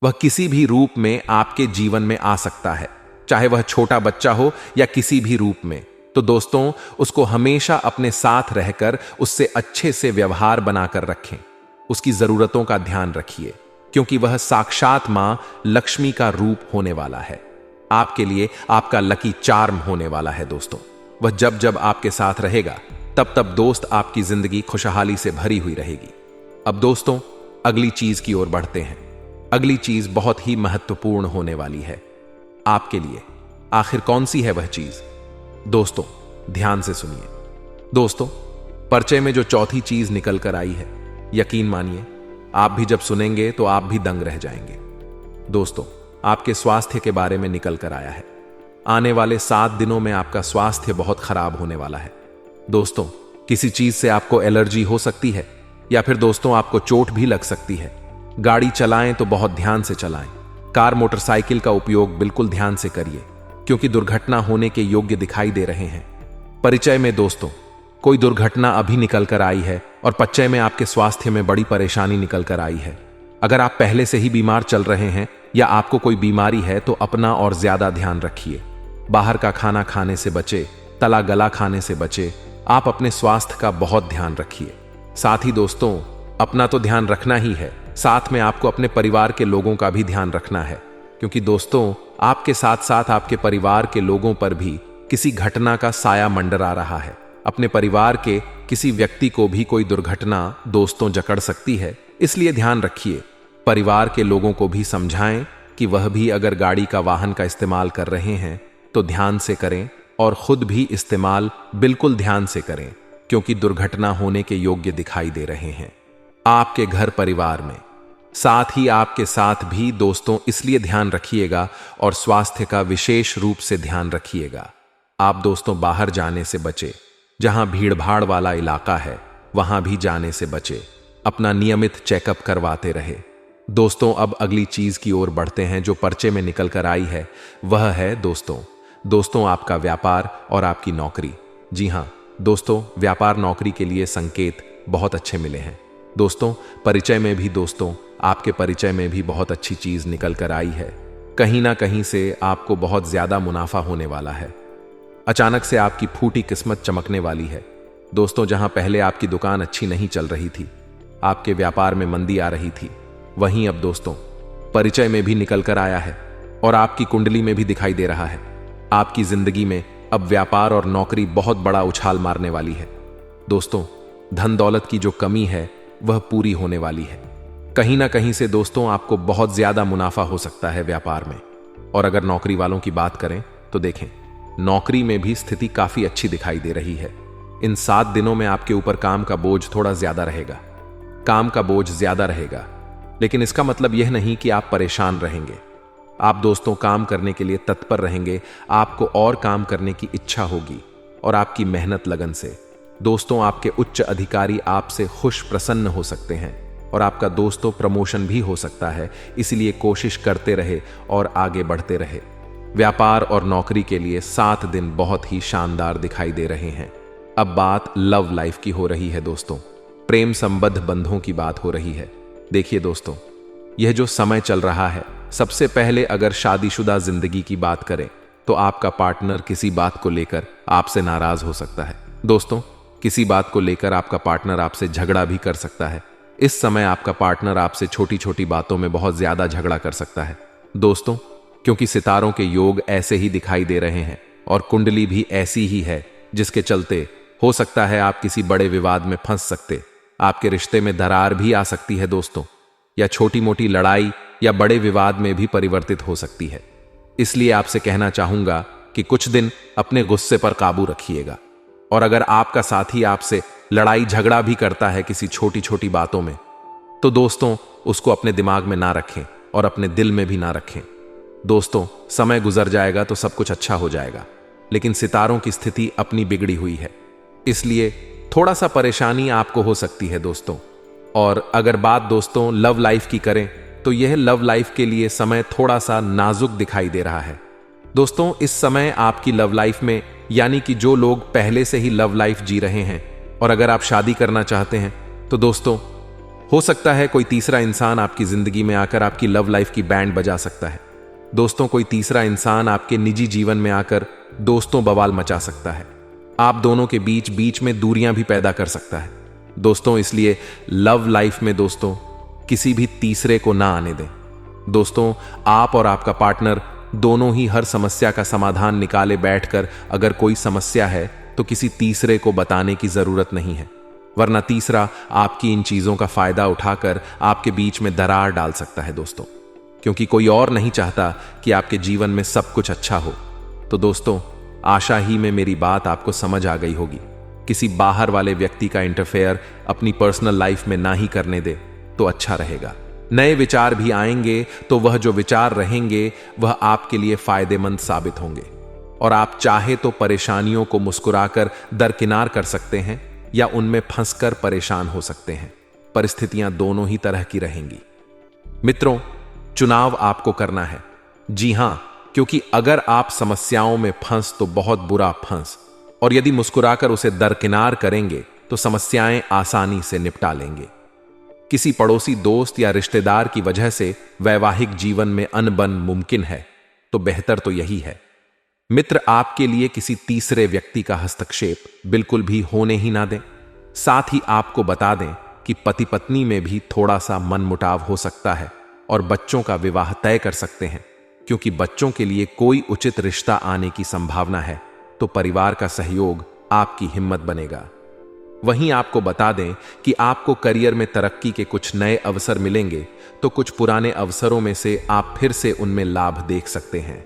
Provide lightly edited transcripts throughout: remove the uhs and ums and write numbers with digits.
वह किसी भी रूप में आपके जीवन में आ सकता है, चाहे वह छोटा बच्चा हो या किसी भी रूप में। तो दोस्तों, उसको हमेशा अपने साथ रहकर उससे अच्छे से व्यवहार बनाकर रखें। उसकी जरूरतों का ध्यान रखिए, क्योंकि वह साक्षात मां लक्ष्मी का रूप होने वाला है। आपके लिए आपका लकी चार्म होने वाला है दोस्तों। वह जब जब आपके साथ रहेगा, तब तब दोस्त आपकी जिंदगी खुशहाली से भरी हुई रहेगी। अब दोस्तों, अगली चीज की ओर बढ़ते हैं। अगली चीज बहुत ही महत्वपूर्ण होने वाली है आपके लिए। आखिर कौन सी है वह चीज? दोस्तों, ध्यान से सुनिए। दोस्तों, परिचय में जो चौथी चीज निकल कर आई है, यकीन मानिए, आप भी जब सुनेंगे तो आप भी दंग रह जाएंगे। दोस्तों, आपके स्वास्थ्य के बारे में निकल कर आया है। आने वाले 7 दिनों में आपका स्वास्थ्य बहुत खराब होने वाला है। दोस्तों, किसी चीज से आपको एलर्जी हो सकती है, या फिर दोस्तों आपको चोट भी लग सकती है। गाड़ी चलाएं तो बहुत ध्यान से चलाएं। कार मोटरसाइकिल का उपयोग बिल्कुल ध्यान से करिए, क्योंकि दुर्घटना होने के योग्य दिखाई दे रहे हैं। परिचय में दोस्तों, कोई दुर्घटना अभी निकल कर आई है और पच्चय में आपके स्वास्थ्य में बड़ी परेशानी निकल कर आई है। अगर आप पहले से ही बीमार चल रहे हैं या आपको कोई बीमारी है, तो अपना और ज्यादा ध्यान रखिए। बाहर का खाना खाने से बचे, तला गला खाने से बचे। आप अपने स्वास्थ्य का बहुत ध्यान रखिए। साथ ही दोस्तों, अपना तो ध्यान रखना ही है, साथ में आपको अपने परिवार के लोगों का भी ध्यान रखना है, क्योंकि दोस्तों, आपके साथ साथ आपके परिवार के लोगों पर भी किसी घटना का साया मंडरा रहा है। अपने परिवार के किसी व्यक्ति को भी कोई दुर्घटना दोस्तों जकड़ सकती है, इसलिए ध्यान रखिए। परिवार के लोगों को भी समझाएं कि वह भी अगर गाड़ी का वाहन का इस्तेमाल कर रहे हैं तो ध्यान से करें, और खुद भी इस्तेमाल बिल्कुल ध्यान से करें, क्योंकि दुर्घटना होने के योग्य दिखाई दे रहे हैं आपके घर परिवार में। साथ ही आपके साथ भी दोस्तों, इसलिए ध्यान रखिएगा और स्वास्थ्य का विशेष रूप से ध्यान रखिएगा। आप दोस्तों बाहर जाने से बचे, जहां भीड़ भाड़ वाला इलाका है वहां भी जाने से बचे। अपना नियमित चेकअप करवाते रहे। दोस्तों, अब अगली चीज की ओर बढ़ते हैं जो पर्चे में निकल कर आई है। वह है दोस्तों आपका व्यापार और आपकी नौकरी। जी हां दोस्तों, व्यापार नौकरी के लिए संकेत बहुत अच्छे मिले हैं। दोस्तों, परिचय में भी दोस्तों, आपके परिचय में भी बहुत अच्छी चीज निकल कर आई है। कहीं ना कहीं से आपको बहुत ज्यादा मुनाफा होने वाला है। अचानक से आपकी फूटी किस्मत चमकने वाली है। दोस्तों, जहां पहले आपकी दुकान अच्छी नहीं चल रही थी, आपके व्यापार में मंदी आ रही थी, वहीं अब दोस्तों परिचय में भी निकल कर आया है और आपकी कुंडली में भी दिखाई दे रहा है। आपकी जिंदगी में अब व्यापार और नौकरी बहुत बड़ा उछाल मारने वाली है। दोस्तों, धन दौलत की जो कमी है वह पूरी होने वाली है। कहीं ना कहीं से दोस्तों आपको बहुत ज्यादा मुनाफा हो सकता है व्यापार में। और अगर नौकरी वालों की बात करें तो देखें, नौकरी में भी स्थिति काफी अच्छी दिखाई दे रही है। इन 7 दिनों में आपके ऊपर काम का बोझ थोड़ा ज्यादा रहेगा। काम का बोझ ज्यादा रहेगा, लेकिन इसका मतलब यह नहीं कि आप परेशान रहेंगे। आप दोस्तों काम करने के लिए तत्पर रहेंगे। आपको और काम करने की इच्छा होगी और आपकी मेहनत लगन से दोस्तों आपके उच्च अधिकारी आपसे खुश प्रसन्न हो सकते हैं और आपका दोस्तों प्रमोशन भी हो सकता है। इसलिए कोशिश करते रहे और आगे बढ़ते रहे। व्यापार और नौकरी के लिए 7 दिन बहुत ही शानदार दिखाई दे रहे हैं। अब बात लव लाइफ की हो रही है दोस्तों। प्रेम संबद्ध बंधों की बात हो रही है। देखिए दोस्तों, यह जो समय चल रहा है, सबसे पहले अगर शादीशुदा जिंदगी की बात करें तो आपका पार्टनर किसी बात को लेकर आपसे नाराज हो सकता है। दोस्तों, किसी बात को लेकर आपका पार्टनर आपसे झगड़ा भी कर सकता है। इस समय आपका पार्टनर आपसे छोटी छोटी बातों में बहुत ज्यादा झगड़ा कर सकता है दोस्तों, क्योंकि सितारों के योग ऐसे ही दिखाई दे रहे हैं और कुंडली भी ऐसी ही है, जिसके चलते हो सकता है आप किसी बड़े विवाद में फंस सकते। आपके रिश्ते में दरार भी आ सकती है दोस्तों, या छोटी मोटी लड़ाई या बड़े विवाद में भी परिवर्तित हो सकती है। इसलिए आपसे कहना चाहूंगा कि कुछ दिन अपने गुस्से पर काबू रखिएगा। और अगर आपका साथी आपसे लड़ाई झगड़ा भी करता है किसी छोटी छोटी बातों में, तो दोस्तों उसको अपने दिमाग में ना रखें और अपने दिल में भी ना रखें। दोस्तों, समय गुजर जाएगा तो सब कुछ अच्छा हो जाएगा, लेकिन सितारों की स्थिति अपनी बिगड़ी हुई है, इसलिए थोड़ा सा परेशानी आपको हो सकती है दोस्तों। और अगर बात दोस्तों लव लाइफ की करें तो यह लव लाइफ के लिए समय थोड़ा सा नाजुक दिखाई दे रहा है दोस्तों। इस समय आपकी लव लाइफ में, यानी कि जो लोग पहले से ही लव लाइफ जी रहे हैं और अगर आप शादी करना चाहते हैं, तो दोस्तों हो सकता है कोई तीसरा इंसान आपकी जिंदगी में आकर आपकी लव लाइफ की बैंड बजा सकता है। दोस्तों, कोई तीसरा इंसान आपके निजी जीवन में आकर दोस्तों बवाल मचा सकता है। आप दोनों के बीच बीच में दूरियां भी पैदा कर सकता है। दोस्तों, इसलिए लव लाइफ में दोस्तों किसी भी तीसरे को ना आने दें। दोस्तों, आप और आपका पार्टनर दोनों ही हर समस्या का समाधान निकाले बैठकर अगर कोई समस्या है तो किसी तीसरे को बताने की जरूरत नहीं है, वरना तीसरा आपकी इन चीजों का फायदा उठाकर आपके बीच में दरार डाल सकता है दोस्तों, क्योंकि कोई और नहीं चाहता कि आपके जीवन में सब कुछ अच्छा हो। तो दोस्तों, आशा ही में मेरी बात आपको समझ आ गई होगी। किसी बाहर वाले व्यक्ति का इंटरफेयर अपनी पर्सनल लाइफ में ना ही करने दे तो अच्छा रहेगा। नए विचार भी आएंगे तो वह जो विचार रहेंगे वह आपके लिए फायदेमंद साबित होंगे, और आप चाहे तो परेशानियों को मुस्कुराकर दरकिनार कर सकते हैं या उनमें फंसकर परेशान हो सकते हैं। परिस्थितियां दोनों ही तरह की रहेंगी। मित्रों, चुनाव आपको करना है। जी हां, क्योंकि अगर आप समस्याओं में फंस तो बहुत बुरा फंस, और यदि मुस्कुराकर उसे दरकिनार करेंगे तो समस्याएं आसानी से निपटा लेंगे। किसी पड़ोसी दोस्त या रिश्तेदार की वजह से वैवाहिक जीवन में अनबन मुमकिन है तो बेहतर तो यही है मित्र, आपके लिए किसी तीसरे व्यक्ति का हस्तक्षेप बिल्कुल भी होने ही ना दें। साथ ही आपको बता दें कि पति पत्नी में भी थोड़ा सा मनमुटाव हो सकता है और बच्चों का विवाह तय कर सकते हैं, क्योंकि बच्चों के लिए कोई उचित रिश्ता आने की संभावना है तो परिवार का सहयोग आपकी हिम्मत बनेगा। वहीं आपको बता दें कि आपको करियर में तरक्की के कुछ नए अवसर मिलेंगे तो कुछ पुराने अवसरों में से आप फिर से उनमें लाभ देख सकते हैं।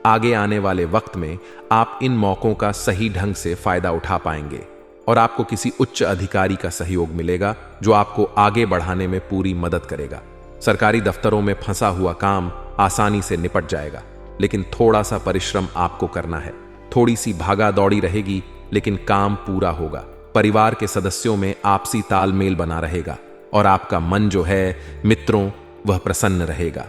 आगे आने वाले वक्त में आप इन मौकों का सही ढंग से फायदा उठा पाएंगे और आपको किसी उच्च अधिकारी का सहयोग मिलेगा जो आपको आगे बढ़ाने में पूरी मदद करेगा। सरकारी दफ्तरों में फंसा हुआ काम आसानी से निपट जाएगा, लेकिन थोड़ा सा परिश्रम आपको करना है। थोड़ी सी भागा दौड़ी रहेगी, लेकिन काम पूरा होगा। परिवार के सदस्यों में आपसी तालमेल बना रहेगा और आपका मन जो है मित्रों वह प्रसन्न रहेगा।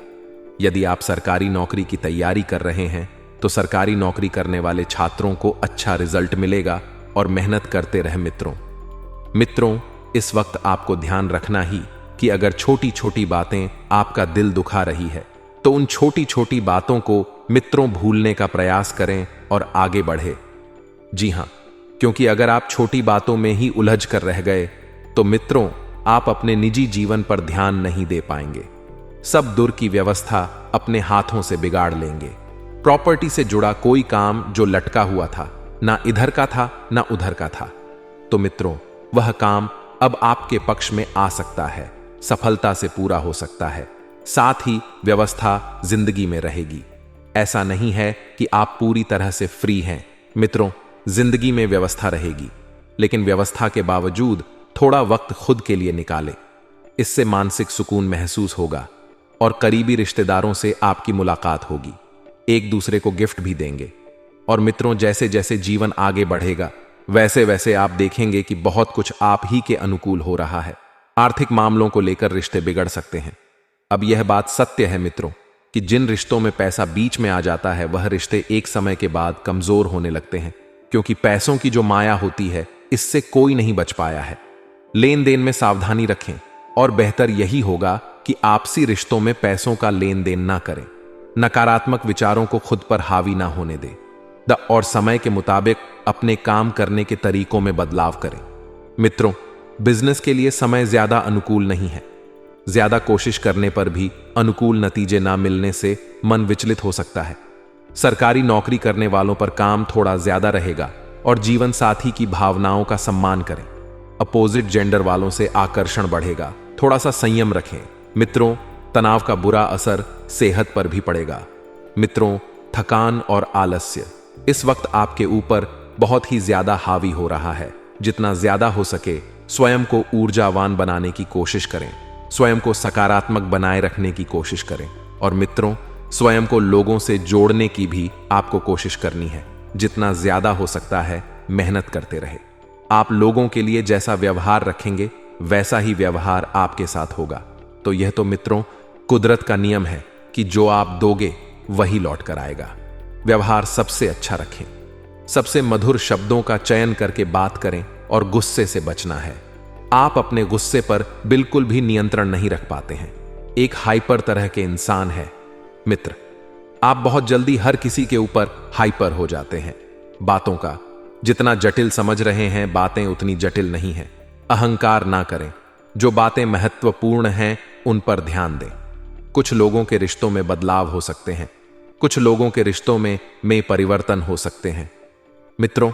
यदि आप सरकारी नौकरी की तैयारी कर रहे हैं तो सरकारी नौकरी करने वाले छात्रों को अच्छा रिजल्ट मिलेगा और मेहनत करते रहे मित्रों, इस वक्त आपको ध्यान रखना ही कि अगर छोटी छोटी बातें आपका दिल दुखा रही है तो उन छोटी छोटी बातों को मित्रों भूलने का प्रयास करें और आगे बढ़े। जी हां, क्योंकि अगर आप छोटी बातों में ही उलझ कर रह गए तो मित्रों आप अपने निजी जीवन पर ध्यान नहीं दे पाएंगे। सब दूर की व्यवस्था अपने हाथों से बिगाड़ लेंगे। प्रॉपर्टी से जुड़ा कोई काम जो लटका हुआ था, ना इधर का था ना उधर का था, तो मित्रों वह काम अब आपके पक्ष में आ सकता है, सफलता से पूरा हो सकता है। साथ ही व्यवस्था जिंदगी में रहेगी। ऐसा नहीं है कि आप पूरी तरह से फ्री हैं मित्रों, जिंदगी में व्यवस्था रहेगी, लेकिन व्यवस्था के बावजूद थोड़ा वक्त खुद के लिए निकालें। इससे मानसिक सुकून महसूस होगा और करीबी रिश्तेदारों से आपकी मुलाकात होगी। एक दूसरे को गिफ्ट भी देंगे। और मित्रों, जैसे जैसे जीवन आगे बढ़ेगा वैसे वैसे आप देखेंगे कि बहुत कुछ आप ही के अनुकूल हो रहा है। आर्थिक मामलों को लेकर रिश्ते बिगड़ सकते हैं। अब यह बात सत्य है मित्रों कि जिन रिश्तों में पैसा बीच में आ जाता है वह रिश्ते एक समय के बाद कमजोर होने लगते हैं, क्योंकि पैसों की जो माया होती है इससे कोई नहीं बच पाया है। लेन देन में सावधानी रखें और बेहतर यही होगा कि आपसी रिश्तों में पैसों का लेन देन ना करें। नकारात्मक विचारों को खुद पर हावी ना होने दें और समय के मुताबिक अपने काम करने के तरीकों में बदलाव करें। मित्रों, बिजनेस के लिए समय ज्यादा अनुकूल नहीं है। ज्यादा कोशिश करने पर भी अनुकूल नतीजे ना मिलने से मन विचलित हो सकता है। सरकारी नौकरी करने वालों पर काम थोड़ा ज्यादा रहेगा और जीवन साथी की भावनाओं का सम्मान करें। अपोजिट जेंडर वालों से आकर्षण बढ़ेगा, थोड़ा सा संयम रखें। मित्रों, तनाव का बुरा असर सेहत पर भी पड़ेगा। मित्रों, थकान और आलस्य इस वक्त आपके ऊपर बहुत ही ज्यादा हावी हो रहा है। जितना ज्यादा हो सके स्वयं को ऊर्जावान बनाने की कोशिश करें, स्वयं को सकारात्मक बनाए रखने की कोशिश करें। और मित्रों, स्वयं को लोगों से जोड़ने की भी आपको कोशिश करनी है। जितना ज्यादा हो सकता है मेहनत करते रहे। आप लोगों के लिए जैसा व्यवहार रखेंगे वैसा ही व्यवहार आपके साथ होगा। तो यह तो मित्रों कुदरत का नियम है कि जो आप दोगे वही लौट कर आएगा। व्यवहार सबसे अच्छा रखें, सबसे मधुर शब्दों का चयन करके बात करें और गुस्से से बचना है। आप अपने गुस्से पर बिल्कुल भी नियंत्रण नहीं रख पाते हैं। एक हाइपर तरह के इंसान है मित्र। आप बहुत जल्दी हर किसी के ऊपर हाइपर हो जाते हैं। बातों का जितना जटिल समझ रहे हैं, बातें उतनी जटिल नहीं हैं। अहंकार ना करें। जो बातें महत्वपूर्ण हैं उन पर ध्यान दें। कुछ लोगों के रिश्तों में बदलाव हो सकते हैं, कुछ लोगों के रिश्तों में परिवर्तन हो सकते हैं। मित्रों,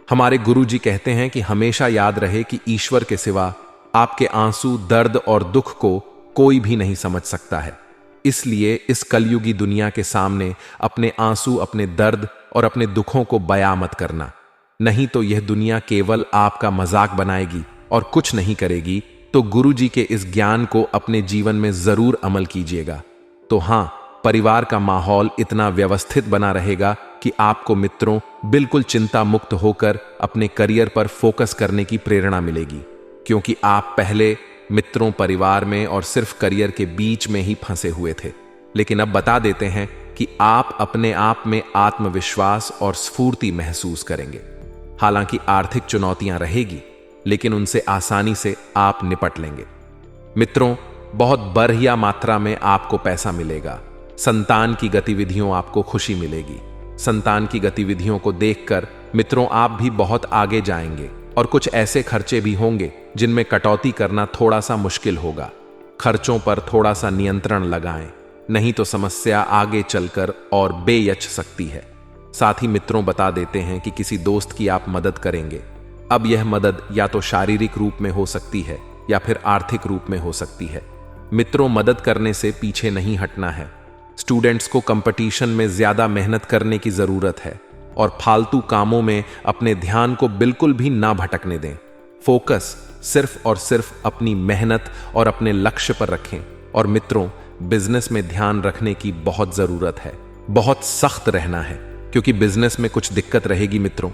हमारे गुरुजी कहते हैं कि हमेशा याद रहे कि ईश्वर के सिवा आपके आंसू, दर्द और दुख को कोई भी नहीं समझ सकता है। इसलिए इस कलयुगी दुनिया के सामने अपने आंसू, अपने दर्द और अपने दुखों को बयां मत करना। नहीं तो यह दुनिया केवल आपका मजाक बनाएगी और कुछ नहीं करेगी। तो गुरुजी के इस ज्ञान को अपने जीवन में जरूर अमल कीजिएगा। तो हां, परिवार का माहौल इतना व्यवस्थित बना रहेगा कि आपको मित्रों बिल्कुल चिंता मुक्त होकर अपने करियर पर फोकस करने की प्रेरणा मिलेगी। क्योंकि आप पहले मित्रों, परिवार में और सिर्फ करियर के बीच में ही फंसे हुए थे। लेकिन अब बता देते हैं कि आप अपने आप में आत्मविश्वास और स्फूर्ति महसूस करेंगे। हालांकि आर्थिक चुनौतियां रहेगी, लेकिन उनसे आसानी से आप निपट लेंगे। मित्रों, बहुत बढ़िया मात्रा में आपको पैसा मिलेगा। संतान की गतिविधियों आपको खुशी मिलेगी। संतान की गतिविधियों को देखकर मित्रों आप भी बहुत आगे जाएंगे। और कुछ ऐसे खर्चे भी होंगे जिनमें कटौती करना थोड़ा सा मुश्किल होगा। खर्चों पर थोड़ा सा नियंत्रण लगाएं, नहीं तो समस्या आगे चलकर और बेयच सकती है। साथ ही मित्रों बता देते हैं कि किसी दोस्त की आप मदद करेंगे। अब यह मदद या तो शारीरिक रूप में हो सकती है या फिर आर्थिक रूप में हो सकती है। मित्रों, मदद करने से पीछे नहीं हटना है। स्टूडेंट्स को कंपटीशन में ज्यादा मेहनत करने की जरूरत है और फालतू कामों में अपने ध्यान को बिल्कुल भी ना भटकने दें। फोकस सिर्फ और सिर्फ अपनी मेहनत और अपने लक्ष्य पर रखें। और मित्रों, बिजनेस में ध्यान रखने की बहुत जरूरत है। बहुत सख्त रहना है, क्योंकि बिजनेस में कुछ दिक्कत रहेगी मित्रों।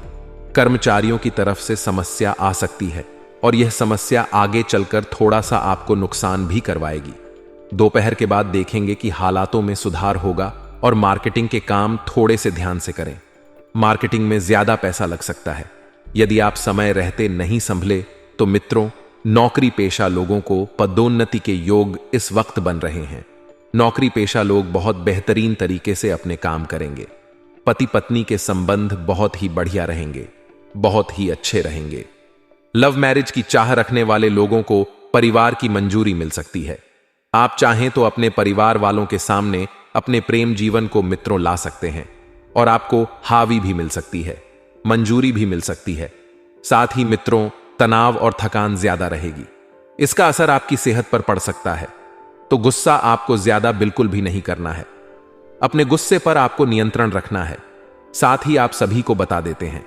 कर्मचारियों की तरफ से समस्या आ सकती है और यह समस्या आगे चलकर थोड़ा सा आपको नुकसान भी करवाएगी। दोपहर के बाद देखेंगे कि हालातों में सुधार होगा और मार्केटिंग के काम थोड़े से ध्यान से करें। मार्केटिंग में ज्यादा पैसा लग सकता है। यदि आप समय रहते नहीं संभले तो मित्रों, नौकरी पेशा लोगों को पदोन्नति के योग इस वक्त बन रहे हैं। नौकरी पेशा लोग बहुत बेहतरीन तरीके से अपने काम करेंगे। पति पत्नी के संबंध बहुत ही बढ़िया रहेंगे, बहुत ही अच्छे रहेंगे। लव मैरिज की चाह रखने वाले लोगों को परिवार की मंजूरी मिल सकती है। आप चाहें तो अपने परिवार वालों के सामने अपने प्रेम जीवन को मित्रों ला सकते हैं और आपको हावी भी मिल सकती है, मंजूरी भी मिल सकती है। साथ ही मित्रों, तनाव और थकान ज्यादा रहेगी। इसका असर आपकी सेहत पर पड़ सकता है। तो गुस्सा आपको ज्यादा बिल्कुल भी नहीं करना है। अपने गुस्से पर आपको नियंत्रण रखना है। साथ ही आप सभी को बता देते हैं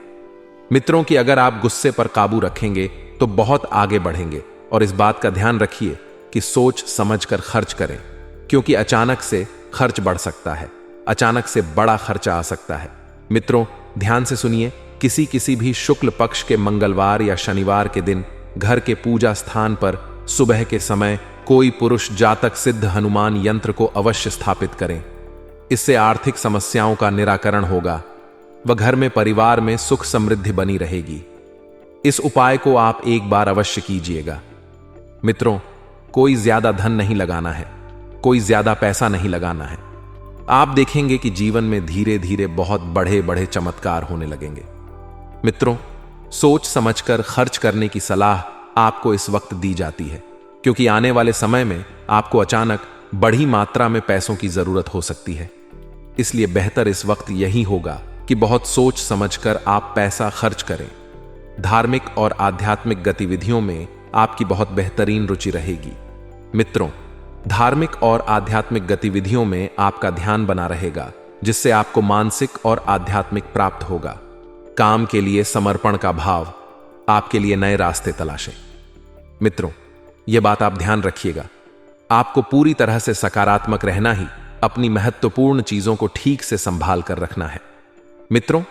मित्रों कि अगर आप गुस्से पर काबू रखेंगे तो बहुत आगे बढ़ेंगे। और इस बात का ध्यान रखिए कि सोच समझकर खर्च करें, क्योंकि अचानक से खर्च बढ़ सकता है, अचानक से बड़ा खर्चा आ सकता है। मित्रों, ध्यान से सुनिए, किसी भी शुक्ल पक्ष के मंगलवार या शनिवार के दिन घर के पूजा स्थान पर सुबह के समय कोई पुरुष जातक सिद्ध हनुमान यंत्र को अवश्य स्थापित करें। इससे आर्थिक समस्याओं का निराकरण होगा व घर में, परिवार में सुख समृद्धि बनी रहेगी। इस उपाय को आप एक बार अवश्य कीजिएगा। मित्रों, कोई ज्यादा धन नहीं लगाना है, कोई ज्यादा पैसा नहीं लगाना है। आप देखेंगे कि जीवन में धीरे धीरे बहुत बड़े बड़े चमत्कार होने लगेंगे। मित्रों, सोच समझकर खर्च करने की सलाह आपको इस वक्त दी जाती है, क्योंकि आने वाले समय में आपको अचानक बड़ी मात्रा में पैसों की जरूरत हो सकती है। इसलिए बेहतर इस वक्त यही होगा कि बहुत सोच समझकर आप पैसा खर्च करें। धार्मिक और आध्यात्मिक गतिविधियों में आपकी बहुत बेहतरीन रुचि रहेगी। मित्रों, धार्मिक और आध्यात्मिक गतिविधियों में आपका ध्यान बना रहेगा, जिससे आपको मानसिक और आध्यात्मिक प्राप्त होगा। काम के लिए समर्पण का भाव आपके लिए नए रास्ते तलाशें। मित्रों, यह बात आप ध्यान रखिएगा, आपको पूरी तरह से सकारात्मक रहना ही अपनी महत्वपूर्ण चीजों को ठीक से संभाल कर रखना है। मित्रों,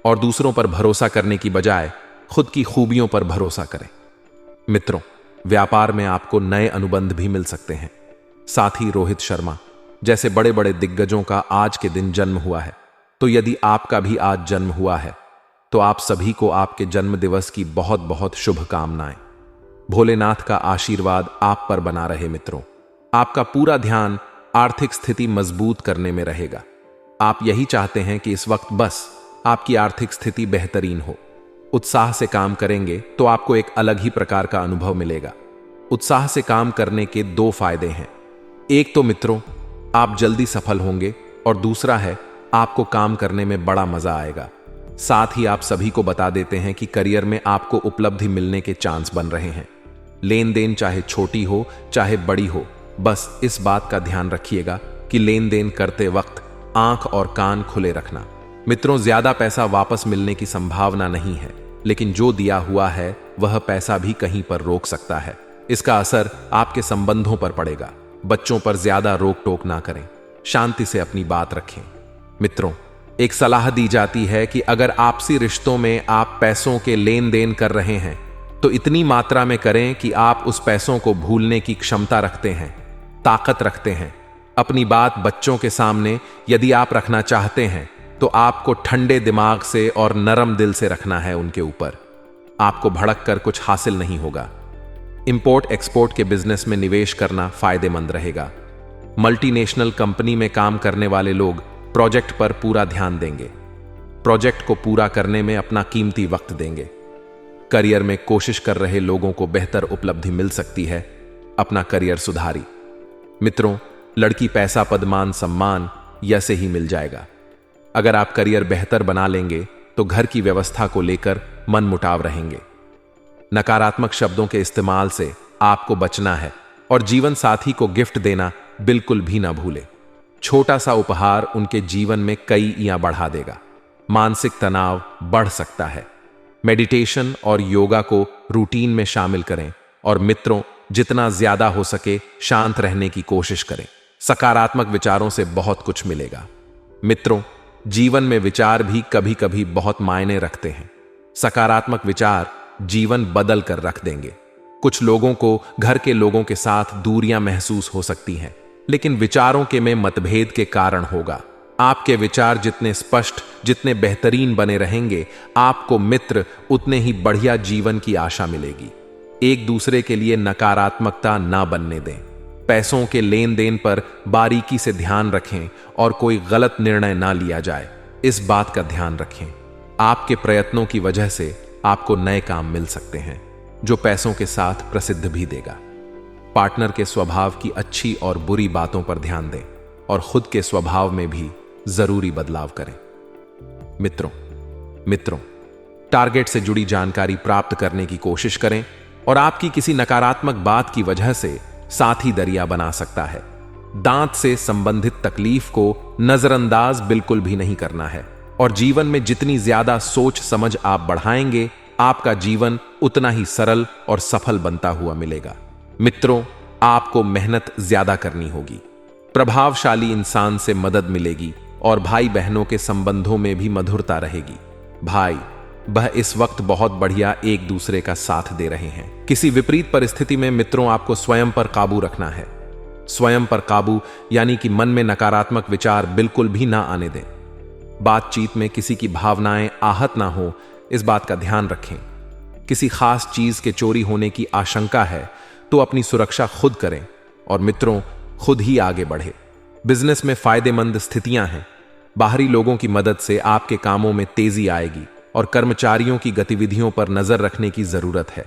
और दूसरों पर भरोसा करने की बजाय खुद की खूबियों पर भरोसा करें। मित्रों, व्यापार में आपको नए अनुबंध भी मिल सकते हैं। साथ ही रोहित शर्मा जैसे बड़े बड़े दिग्गजों का आज के दिन जन्म हुआ है। तो यदि आपका भी आज जन्म हुआ है तो आप सभी को आपके जन्म दिवस की बहुत बहुत शुभकामनाएं। भोलेनाथ का आशीर्वाद आप पर बना रहे मित्रों। आपका पूरा ध्यान आर्थिक स्थिति मजबूत करने में रहेगा। आप यही चाहते हैं कि इस वक्त बस आपकी आर्थिक स्थिति बेहतरीन हो। उत्साह से काम करेंगे तो आपको एक अलग ही प्रकार का अनुभव मिलेगा। उत्साह से काम करने के दो फायदे हैं। एक तो मित्रों, आप जल्दी सफल होंगे, और दूसरा है आपको काम करने में बड़ा मजा आएगा। साथ ही आप सभी को बता देते हैं कि करियर में आपको उपलब्धि मिलने के चांस बन रहे हैं। लेन देन चाहे छोटी हो चाहे बड़ी हो, बस इस बात का ध्यान रखिएगा कि लेन देन करते वक्त आंख और कान खुले रखना। मित्रों, ज्यादा पैसा वापस मिलने की संभावना नहीं है, लेकिन जो दिया हुआ है वह पैसा भी कहीं पर रोक सकता है। इसका असर आपके संबंधों पर पड़ेगा। बच्चों पर ज्यादा रोक टोक ना करें, शांति से अपनी बात रखें। मित्रों, एक सलाह दी जाती है कि अगर आपसी रिश्तों में आप पैसों के लेन देन कर रहे हैं तो इतनी मात्रा में करें कि आप उस पैसों को भूलने की क्षमता रखते हैं, ताकत रखते हैं। अपनी बात बच्चों के सामने यदि आप रखना चाहते हैं तो आपको ठंडे दिमाग से और नरम दिल से रखना है उनके ऊपर। आपको भड़क कर कुछ हासिल नहीं होगा। इंपोर्ट एक्सपोर्ट के बिजनेस में निवेश करना फायदेमंद रहेगा। मल्टीनेशनल कंपनी में काम करने वाले लोग प्रोजेक्ट पर पूरा ध्यान देंगे। प्रोजेक्ट को पूरा करने में अपना कीमती वक्त देंगे। करियर में कोशिश कर रहे लोगों को बेहतर उपलब्धि मिल सकती है। अपना करियर सुधारी। मित्रों, लड़की पैसा पद मान सम्मान यसे ही मिल जाएगा। अगर आप करियर बेहतर बना लेंगे तो घर की व्यवस्था को लेकर मन मुटाव रहेंगे। नकारात्मक शब्दों के इस्तेमाल से आपको बचना है, और जीवन साथी को गिफ्ट देना बिल्कुल भी ना भूले। छोटा सा उपहार उनके जीवन में कई ईयां बढ़ा देगा। मानसिक तनाव बढ़ सकता है। मेडिटेशन और योगा को रूटीन में शामिल करें, और मित्रों, जितना ज्यादा हो सके शांत रहने की कोशिश करें। सकारात्मक विचारों से बहुत कुछ मिलेगा। मित्रों, जीवन में विचार भी कभी कभी बहुत मायने रखते हैं। सकारात्मक विचार जीवन बदल कर रख देंगे। कुछ लोगों को घर के लोगों के साथ दूरियां महसूस हो सकती हैं, लेकिन विचारों के में मतभेद के कारण होगा। आपके विचार जितने स्पष्ट, जितने बेहतरीन बने रहेंगे, आपको मित्र उतने ही बढ़िया जीवन की आशा मिलेगी। एक दूसरे के लिए नकारात्मकता ना बनने दें। पैसों के लेन देन पर बारीकी से ध्यान रखें और कोई गलत निर्णय ना लिया जाए, इस बात का ध्यान रखें। आपके प्रयत्नों की वजह से आपको नए काम मिल सकते हैं, जो पैसों के साथ प्रसिद्ध भी देगा। पार्टनर के स्वभाव की अच्छी और बुरी बातों पर ध्यान दें, और खुद के स्वभाव में भी जरूरी बदलाव करें। मित्रों, टारगेट से जुड़ी जानकारी प्राप्त करने की कोशिश करें, और आपकी किसी नकारात्मक बात की वजह से साथी दरिया बना सकता है। दांत से संबंधित तकलीफ को नजरअंदाज बिल्कुल भी नहीं करना है, और जीवन में जितनी ज्यादा सोच समझ आप बढ़ाएंगे, आपका जीवन उतना ही सरल और सफल बनता हुआ मिलेगा। मित्रों, आपको मेहनत ज्यादा करनी होगी। प्रभावशाली इंसान से मदद मिलेगी, और भाई बहनों के संबंधों में भी मधुरता रहेगी। भाई वह इस वक्त बहुत बढ़िया एक दूसरे का साथ दे रहे हैं। किसी विपरीत परिस्थिति में मित्रों, आपको स्वयं पर काबू रखना है। स्वयं पर काबू यानी कि मन में नकारात्मक विचार बिल्कुल भी ना आने दें। बातचीत में किसी की भावनाएं आहत ना हो, इस बात का ध्यान रखें। किसी खास चीज के चोरी होने की आशंका है तो अपनी सुरक्षा खुद करें, और मित्रों, खुद ही आगे बढ़े। बिजनेस में फायदेमंद स्थितियां हैं। बाहरी लोगों की मदद से आपके कामों में तेजी आएगी, और कर्मचारियों की गतिविधियों पर नजर रखने की जरूरत है।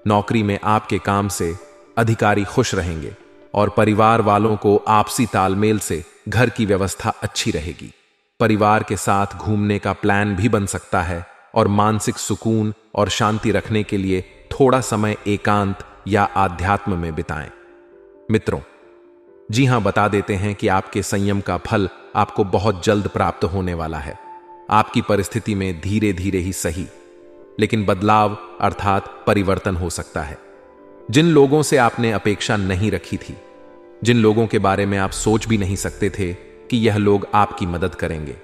नौकरी में आपके काम से अधिकारी खुश रहेंगे, और परिवार वालों को आपसी तालमेल से घर की व्यवस्था अच्छी रहेगी। परिवार के साथ घूमने का प्लान भी बन सकता है, और मानसिक सुकून और शांति रखने के लिए थोड़ा समय एकांत या आध्यात्म में बिताएं। मित्रों, जी हां, बता देते हैं कि आपके संयम का फल आपको बहुत जल्द प्राप्त होने वाला है। आपकी परिस्थिति में धीरे धीरे ही सही, लेकिन बदलाव अर्थात परिवर्तन हो सकता है। जिन लोगों से आपने अपेक्षा नहीं रखी थी, जिन लोगों के बारे में आप सोच भी नहीं सकते थे कि यह लोग आपकी मदद करेंगे,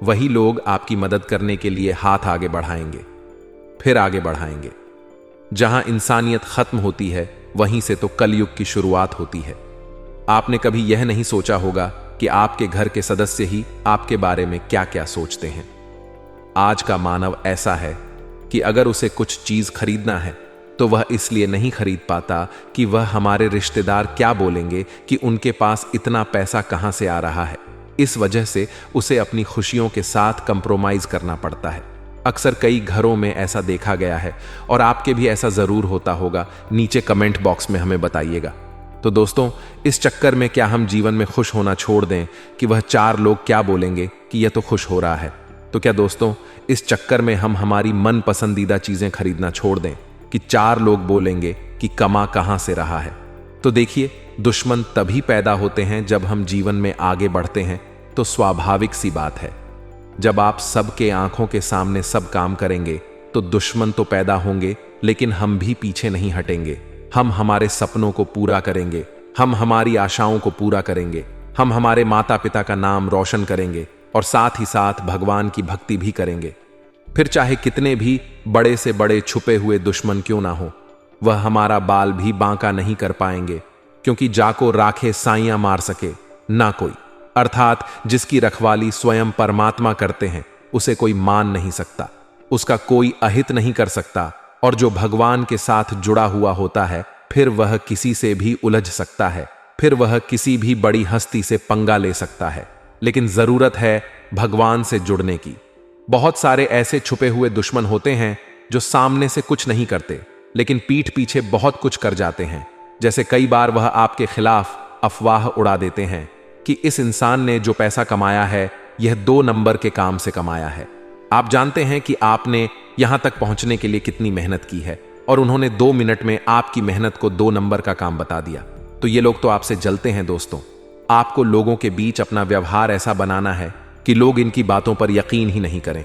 वही लोग आपकी मदद करने के लिए हाथ आगे बढ़ाएंगे, फिर आगे बढ़ाएंगे। जहां इंसानियत खत्म होती है, वहीं से तो कलयुग की शुरुआत होती है। आपने कभी यह नहीं सोचा होगा कि आपके घर के सदस्य ही आपके बारे में क्या क्या सोचते हैं। आज का मानव ऐसा है कि अगर उसे कुछ चीज खरीदना है तो वह इसलिए नहीं खरीद पाता कि वह हमारे रिश्तेदार क्या बोलेंगे कि उनके पास इतना पैसा कहां से आ रहा है। इस वजह से उसे अपनी खुशियों के साथ कंप्रोमाइज करना पड़ता है। अक्सर कई घरों में ऐसा देखा गया है और आपके भी ऐसा जरूर होता होगा। नीचे कमेंट बॉक्स में हमें बताइएगा। तो दोस्तों, इस चक्कर में क्या हम जीवन में खुश होना छोड़ दें कि वह 4 लोग क्या बोलेंगे कि यह तो खुश हो रहा है? तो क्या दोस्तों, इस चक्कर में हम हमारी मन पसंदीदा चीजें खरीदना छोड़ दें कि 4 लोग बोलेंगे कि कमा कहां से रहा है? तो देखिए, दुश्मन तभी पैदा होते हैं जब हम जीवन में आगे बढ़ते हैं। तो स्वाभाविक सी बात है, जब आप सबके आंखों के सामने सब काम करेंगे तो दुश्मन तो पैदा होंगे, लेकिन हम भी पीछे नहीं हटेंगे। हम हमारे सपनों को पूरा करेंगे, हम हमारी आशाओं को पूरा करेंगे, हम हमारे माता पिता का नाम रोशन करेंगे और साथ ही साथ भगवान की भक्ति भी करेंगे। फिर चाहे कितने भी बड़े से बड़े छुपे हुए दुश्मन क्यों ना हो, वह हमारा बाल भी बांका नहीं कर पाएंगे, क्योंकि जाको राखे साइयां मार सके ना कोई। अर्थात जिसकी रखवाली स्वयं परमात्मा करते हैं उसे कोई मान नहीं सकता, उसका कोई अहित नहीं कर सकता। और जो भगवान के साथ जुड़ा हुआ होता है, फिर वह किसी से भी उलझ सकता है, फिर वह किसी भी बड़ी हस्ती से पंगा ले सकता है। लेकिन जरूरत है भगवान से जुड़ने की। बहुत सारे ऐसे छुपे हुए दुश्मन होते हैं जो सामने से कुछ नहीं करते, लेकिन पीठ पीछे बहुत कुछ कर जाते हैं। जैसे कई बार वह आपके खिलाफ अफवाह उड़ा देते हैं कि इस इंसान ने जो पैसा कमाया है यह 2 नंबर के काम से कमाया है। आप जानते हैं कि आपने यहां तक पहुंचने के लिए कितनी मेहनत की है, और उन्होंने 2 मिनट में आपकी मेहनत को 2 नंबर का काम बता दिया। तो ये लोग तो आपसे जलते हैं दोस्तों। आपको लोगों के बीच अपना व्यवहार ऐसा बनाना है कि लोग इनकी बातों पर यकीन ही नहीं करें।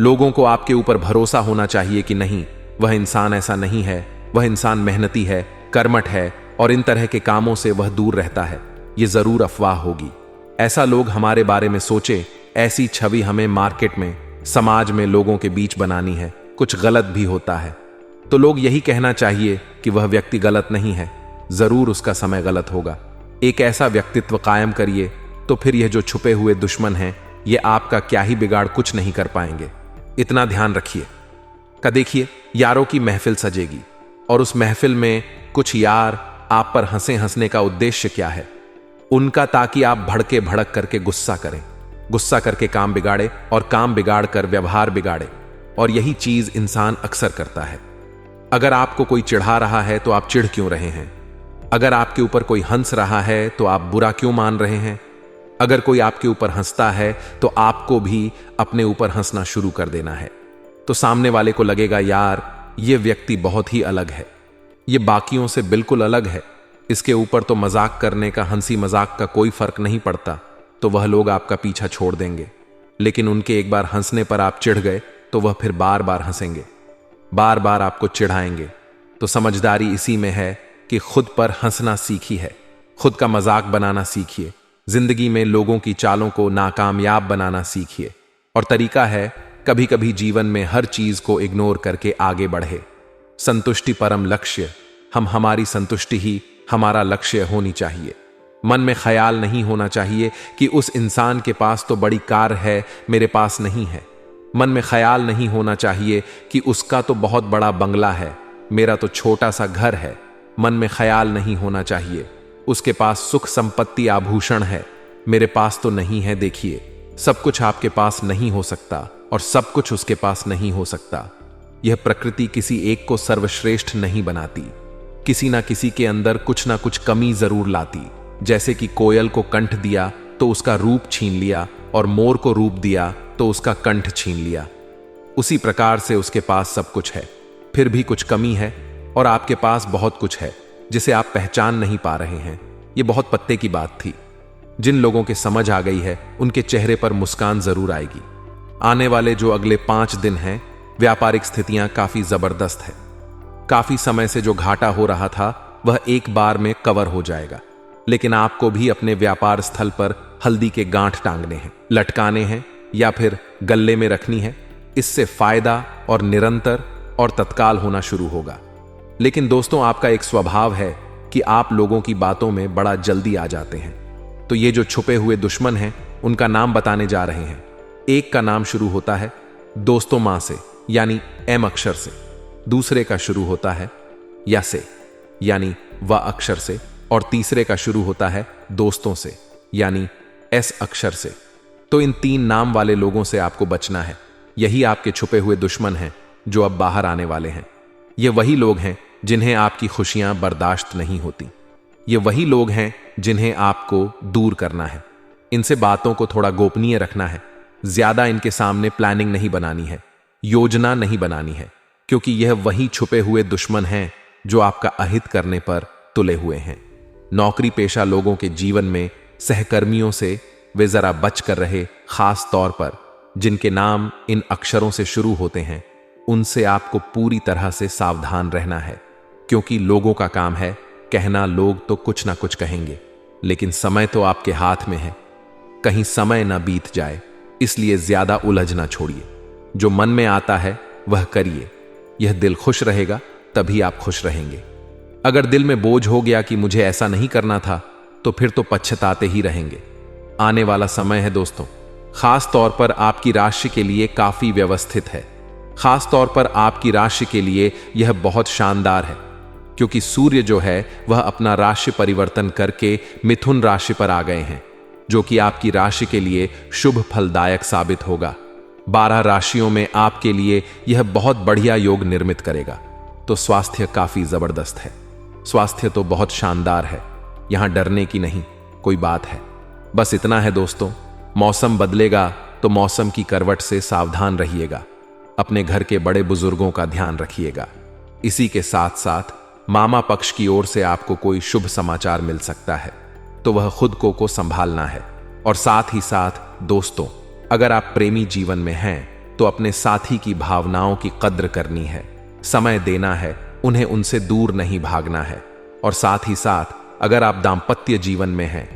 लोगों को आपके ऊपर भरोसा होना चाहिए कि नहीं, वह इंसान ऐसा नहीं है, वह इंसान मेहनती है, कर्मठ है और इन तरह के कामों से वह दूर रहता है। यह जरूर अफवाह होगी। ऐसा लोग हमारे बारे में सोचे, ऐसी छवि हमें मार्केट में, समाज में लोगों के बीच बनानी है। कुछ गलत भी होता है तो लोग यही कहना चाहिए कि वह व्यक्ति गलत नहीं है, जरूर उसका समय गलत होगा। एक ऐसा व्यक्तित्व कायम करिए, तो फिर यह जो छुपे हुए दुश्मन हैं, ये आपका क्या ही बिगाड़ कुछ नहीं कर पाएंगे। इतना ध्यान रखिए। का देखिए, यारों की महफिल सजेगी और उस महफिल में कुछ यार आप पर हंसे। हंसने का उद्देश्य क्या है उनका? ताकि आप भड़के भड़क करके गुस्सा करें, गुस्सा करके काम बिगाड़े और काम बिगाड़ कर व्यवहार बिगाड़े। और यही चीज इंसान अक्सर करता है। अगर आपको कोई चिढ़ा रहा है तो आप चिढ़ क्यों रहे हैं? अगर आपके ऊपर कोई हंस रहा है तो आप बुरा क्यों मान रहे हैं? अगर कोई आपके ऊपर हंसता है तो आपको भी अपने ऊपर हंसना शुरू कर देना है। तो सामने वाले को लगेगा, यार ये व्यक्ति बहुत ही अलग है, ये बाकियों से बिल्कुल अलग है, इसके ऊपर तो मजाक करने का, हंसी मजाक का कोई फर्क नहीं पड़ता। तो वह लोग आपका पीछा छोड़ देंगे। लेकिन उनके एक बार हंसने पर आप चिढ़ गए तो वह फिर बार बार हंसेंगे, बार बार आपको चिढ़ाएंगे। तो समझदारी इसी में है कि खुद पर हंसना सीखी है, खुद का मजाक बनाना सीखिए, जिंदगी में लोगों की चालों को नाकामयाब बनाना सीखिए। और तरीका है, कभी कभी जीवन में हर चीज को इग्नोर करके आगे बढ़े। संतुष्टि परम लक्ष्य, हम हमारी संतुष्टि ही हमारा लक्ष्य होनी चाहिए। मन में ख्याल नहीं होना चाहिए कि उस इंसान के पास तो बड़ी कार है, मेरे पास नहीं है। मन में ख्याल नहीं होना चाहिए कि उसका तो बहुत बड़ा बंगला है, मेरा तो छोटा सा घर है। मन में ख्याल नहीं होना चाहिए उसके पास सुख संपत्ति आभूषण है, मेरे पास तो नहीं है। देखिए, सब कुछ आपके पास नहीं हो सकता और सब कुछ उसके पास नहीं हो सकता। यह प्रकृति किसी एक को सर्वश्रेष्ठ नहीं बनाती, किसी ना किसी के अंदर कुछ ना कुछ कमी जरूर लाती। जैसे कि कोयल को कंठ दिया तो उसका रूप छीन लिया, और मोर को रूप दिया तो उसका कंठ छीन लिया। उसी प्रकार से उसके पास सब कुछ है, फिर भी कुछ कमी है, और आपके पास बहुत कुछ है जिसे आप पहचान नहीं पा रहे हैं। यह बहुत पत्ते की बात थी। जिन लोगों के समझ आ गई है उनके चेहरे पर मुस्कान जरूर आएगी। आने वाले जो अगले 5 दिन हैं, व्यापारिक स्थितियां काफी जबरदस्त है। काफी समय से जो घाटा हो रहा था वह एक बार में कवर हो जाएगा। लेकिन आपको भी अपने व्यापार स्थल पर हल्दी के गांठ टांगने हैं, लटकाने हैं या फिर गल्ले में रखनी है। इससे फायदा और निरंतर और तत्काल होना शुरू होगा। लेकिन दोस्तों, आपका एक स्वभाव है कि आप लोगों की बातों में बड़ा जल्दी आ जाते हैं। तो ये जो छुपे हुए दुश्मन हैं, उनका नाम बताने जा रहे हैं। एक का नाम शुरू होता है दोस्तों मां से, यानी एम अक्षर से। दूसरे का शुरू होता है या से यानी व अक्षर से, और तीसरे का शुरू होता है दोस्तों से यानी एस अक्षर से। तो इन 3 नाम वाले लोगों से आपको बचना है। यही आपके छुपे हुए दुश्मन हैं जो अब बाहर आने वाले हैं। ये वही लोग हैं जिन्हें आपकी खुशियां बर्दाश्त नहीं होती। ये वही लोग हैं जिन्हें आपको दूर करना है। इनसे बातों को थोड़ा गोपनीय रखना है। ज्यादा इनके सामने प्लानिंग नहीं बनानी है, योजना नहीं बनानी है, क्योंकि यह वही छुपे हुए दुश्मन हैं जो आपका अहित करने पर तुले हुए हैं। नौकरी पेशा लोगों के जीवन में सहकर्मियों से वे जरा बच कर रहे, खास तौर पर जिनके नाम इन अक्षरों से शुरू होते हैं, उनसे आपको पूरी तरह से सावधान रहना है, क्योंकि लोगों का काम है कहना। लोग तो कुछ ना कुछ कहेंगे, लेकिन समय तो आपके हाथ में है। कहीं समय ना बीत जाए, इसलिए ज्यादा उलझना छोड़िए। जो मन में आता है वह करिए। यह दिल खुश रहेगा तभी आप खुश रहेंगे। अगर दिल में बोझ हो गया कि मुझे ऐसा नहीं करना था, तो फिर तो पछताते ही रहेंगे। आने वाला समय है दोस्तों, खास तौर पर आपकी राशि के लिए काफी व्यवस्थित है। खास तौर पर आपकी राशि के लिए यह बहुत शानदार है, क्योंकि सूर्य जो है वह अपना राशि परिवर्तन करके मिथुन राशि पर आ गए हैं, जो कि आपकी राशि के लिए शुभ फलदायक साबित होगा। 12 राशियों में आपके लिए यह बहुत बढ़िया योग निर्मित करेगा। तो स्वास्थ्य काफी जबरदस्त है। स्वास्थ्य तो बहुत शानदार है, यहां डरने की नहीं कोई बात है। बस इतना है दोस्तों, मौसम बदलेगा तो मौसम की करवट से सावधान रहिएगा। अपने घर के बड़े बुजुर्गों का ध्यान रखिएगा। इसी के साथ साथ मामा पक्ष की ओर से आपको कोई शुभ समाचार मिल सकता है, तो वह खुद को संभालना है। और साथ ही साथ दोस्तों, अगर आप प्रेमी जीवन में हैं तो अपने साथी की भावनाओं की कद्र करनी है, समय देना है, उन्हें उनसे दूर नहीं भागना है। और साथ ही साथ अगर आप दाम्पत्य जीवन में हैं